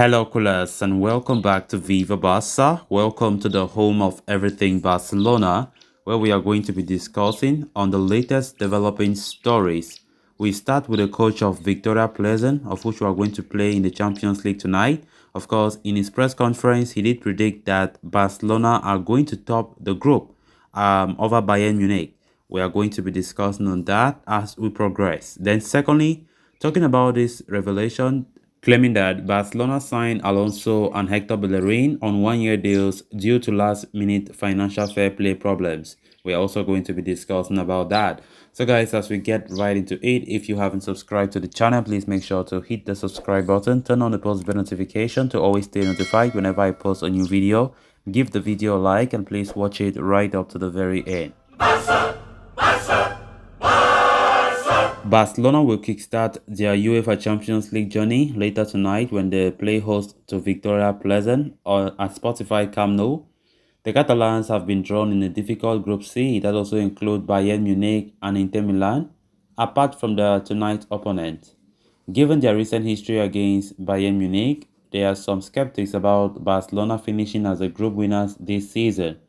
Hello, coolers, and welcome back to Viva Barca. Welcome to the home of everything Barcelona, where we are going to be discussing on the latest developing stories. We start with the coach of Viktoria Plzen, of which we are going to play in the Champions League tonight. Of course, in his press conference, he did predict that Barcelona are going to top the group over Bayern Munich. We are going to be discussing on that as we progress. Then secondly, talking about this revelation, claiming that Barcelona signed Alonso and Hector Bellerin on one-year deals due to last-minute financial fair play problems. We're also going to be discussing about that. So guys, as we get right into it, if you haven't subscribed to the channel, please make sure to hit the subscribe button, turn on the post bell notification to always stay notified whenever I post a new video. Give the video a like and please watch it right up to the very end. Barcelona will kickstart their UEFA Champions League journey later tonight when they play host to Viktoria Plzen at Spotify Camp Nou. The Catalans have been drawn in a difficult Group C that also includes Bayern Munich and Inter Milan, apart from their tonight opponent. Given their recent history against Bayern Munich, there are some skeptics about Barcelona finishing as the group winners this season,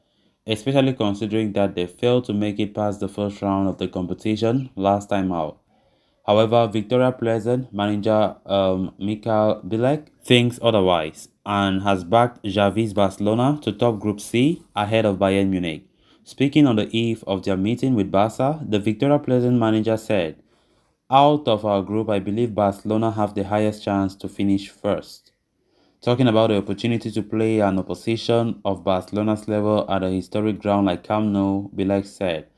especially considering that they failed to make it past the first round of the competition last time out. However, Viktoria Plzen manager Michael Bilek thinks otherwise and has backed Xavi's Barcelona to top Group C ahead of Bayern Munich. Speaking on the eve of their meeting with Barca, the Viktoria Plzen manager said, "Out of our group, I believe Barcelona have the highest chance to finish first." Talking about the opportunity to play an opposition of Barcelona's level at a historic ground like Camp Nou, Bilek said,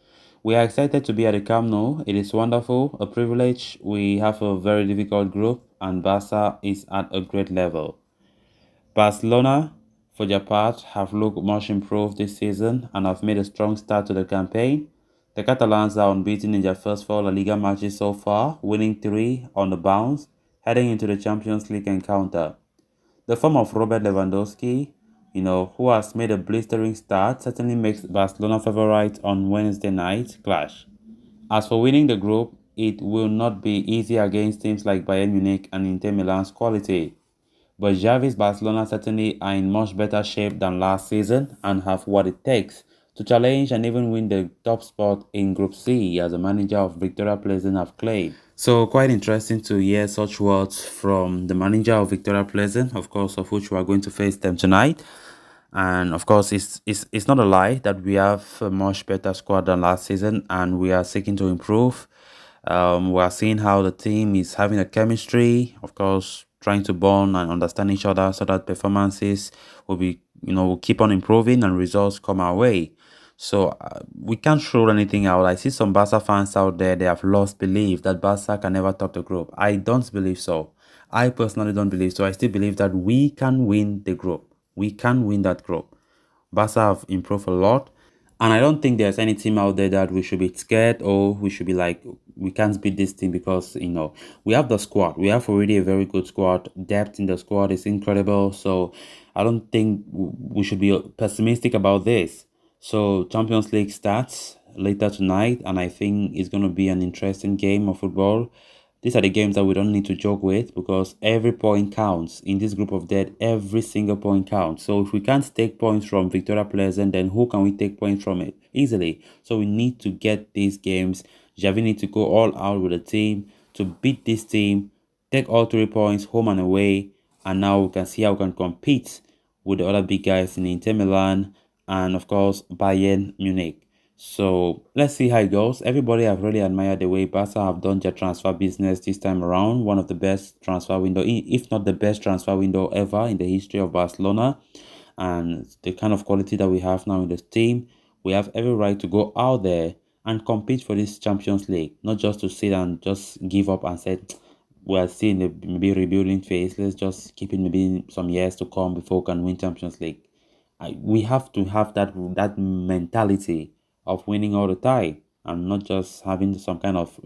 "We are excited to be at the Camp Nou. It is wonderful, a privilege. We have a very difficult group and Barca is at a great level." Barcelona, for their part, have looked much improved this season and have made a strong start to the campaign. The Catalans are unbeaten in their first 4 La Liga matches so far, winning 3 on the bounce, heading into the Champions League encounter. The form of Robert Lewandowski, who has made a blistering start, certainly makes Barcelona favourite on Wednesday night clash. As for winning the group, it will not be easy against teams like Bayern Munich and Inter Milan's quality. But Xavi's Barcelona certainly are in much better shape than last season and have what it takes to challenge and even win the top spot in Group C, as the manager of Viktoria Plzen have claimed. So quite interesting to hear such words from the manager of Viktoria Plzen, of course, of which we are going to face them tonight. And of course, it's not a lie that we have a much better squad than last season and we are seeking to improve. We are seeing how the team is having a chemistry, of course, trying to bond and understand each other so that performances will be, will keep on improving and results come our way. So we can't rule anything out. I see some Barca fans out there, they have lost belief that Barca can never top the group. I don't believe so. I personally don't believe so. I still believe that we can win the group. We can win that group. Barca have improved a lot. And I don't think there's any team out there that we should be scared or we should be like, we can't beat this team because, we have the squad. We have already a very good squad. Depth in the squad is incredible. So I don't think we should be pessimistic about this. So Champions League starts later tonight, and I think it's going to be an interesting game of football. These are the games that we don't need to joke with because every point counts. In this group of death, every single point counts. So if we can't take points from Viktoria Plzen, then who can we take points from it? Easily. So we need to get these games. Xavi needs to go all out with the team to beat this team, take all 3 points home and away, and now we can see how we can compete with the other big guys in Inter Milan and of course Bayern Munich. So let's see how it goes. Everybody have really admired the way Barca have done their transfer business this time around. One of the best transfer window, if not the best transfer window ever in the history of Barcelona. And the kind of quality that we have now in the team, we have every right to go out there and compete for this Champions League. Not just to sit and just give up and say, we are still in the maybe rebuilding phase. Let's just keep it maybe some years to come before we can win Champions League. We have to have that mentality of winning all the time and not just having some kind of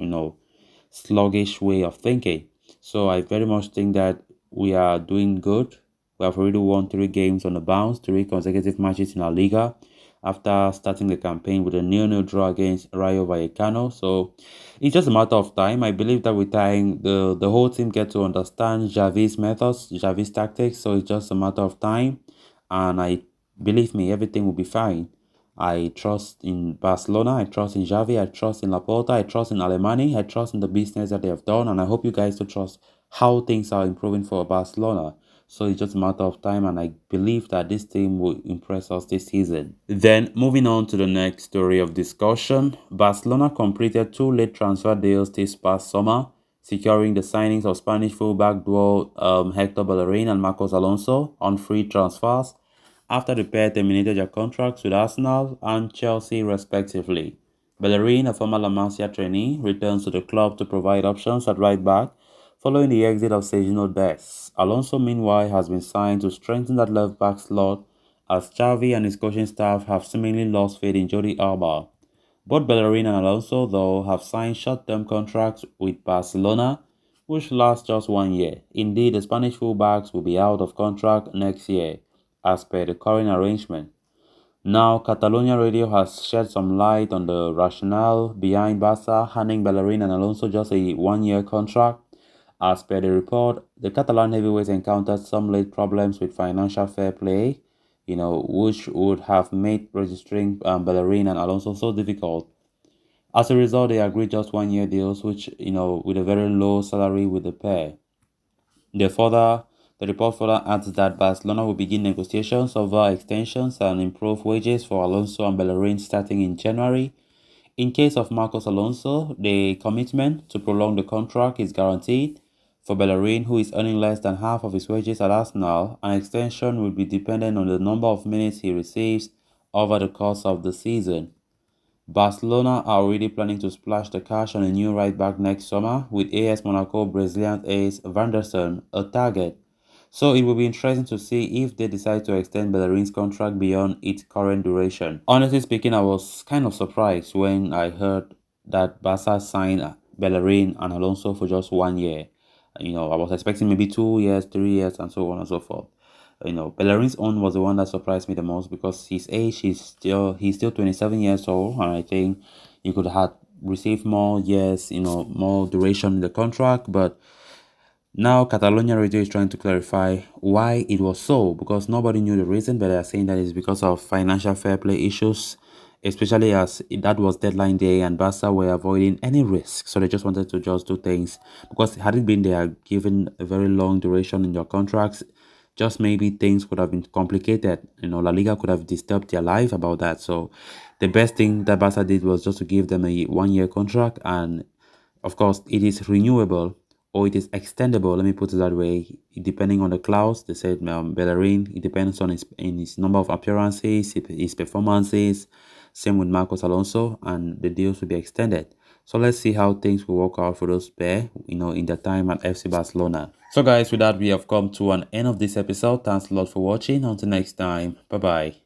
sluggish way of thinking. So I very much think that we are doing good. We have already won 3 games on the bounce, 3 consecutive matches in our Liga. after starting the campaign with a 0-0 draw against Rayo Vallecano. So it's just a matter of time. I believe that with time, the whole team get to understand Xavi's methods, Xavi's tactics. So it's just a matter of time. And believe me, everything will be fine. I trust in Barcelona, I trust in Xavi, I trust in Laporta, I trust in Alemany, I trust in the business that they have done, and I hope you guys to trust how things are improving for Barcelona. So it's just a matter of time, and I believe that this team will impress us this season. Then, moving on to the next story of discussion, Barcelona completed 2 late transfer deals this past summer, securing the signings of Spanish fullback duo Hector Bellerin and Marcos Alonso on free transfers after the pair terminated their contracts with Arsenal and Chelsea respectively. Bellerin, a former La Masia trainee, returns to the club to provide options at right back following the exit of Sergio Dest. Alonso, meanwhile, has been signed to strengthen that left back slot as Xavi and his coaching staff have seemingly lost faith in Jordi Alba. Both Bellerin and Alonso, though, have signed short-term contracts with Barcelona, which last just 1 year. Indeed, the Spanish fullbacks will be out of contract next year, as per the current arrangement. Now, Catalonia Radio has shed some light on the rationale behind Barca handing Bellerin and Alonso just a 1-year contract. As per the report, the Catalan heavyweights encountered some late problems with financial fair play, which would have made registering Bellerin and Alonso so difficult. As a result, they agreed just 1-year deals, which, with a very low salary with the pair. The report further adds that Barcelona will begin negotiations over extensions and improved wages for Alonso and Bellerin starting in January. In case of Marcos Alonso, the commitment to prolong the contract is guaranteed. For Bellerin, who is earning less than half of his wages at Arsenal, an extension will be dependent on the number of minutes he receives over the course of the season. Barcelona are already planning to splash the cash on a new right back next summer, with AS Monaco Brazilian ace Van der Sar a target. So it will be interesting to see if they decide to extend Bellerin's contract beyond its current duration. Honestly speaking, I was kind of surprised when I heard that Barca signed Bellerin and Alonso for just 1 year. I was expecting maybe 2 years, 3 years, and so on and so forth. Bellerin's own was the one that surprised me the most because his age he's still 27 years old, and I think he could have received more years, more duration in the contract. But now Catalonia Radio is trying to clarify why it was so, because nobody knew the reason, but they are saying that it's because of financial fair play issues, especially as that was deadline day and Barca were avoiding any risk. So they just wanted to just do things, because had it been they are given a very long duration in their contracts, just maybe things could have been complicated. La Liga could have disturbed their life about that. So the best thing that Barca did was just to give them a 1-year contract, and of course it is renewable or it is extendable. Let me put it that way. Depending on the clause, they said Bellerin, it depends on his number of appearances, his performances. Same with Marcos Alonso, and the deals will be extended. So let's see how things will work out for those pair, in the time at FC Barcelona. So guys, with that, we have come to an end of this episode. Thanks a lot for watching. Until next time, bye bye.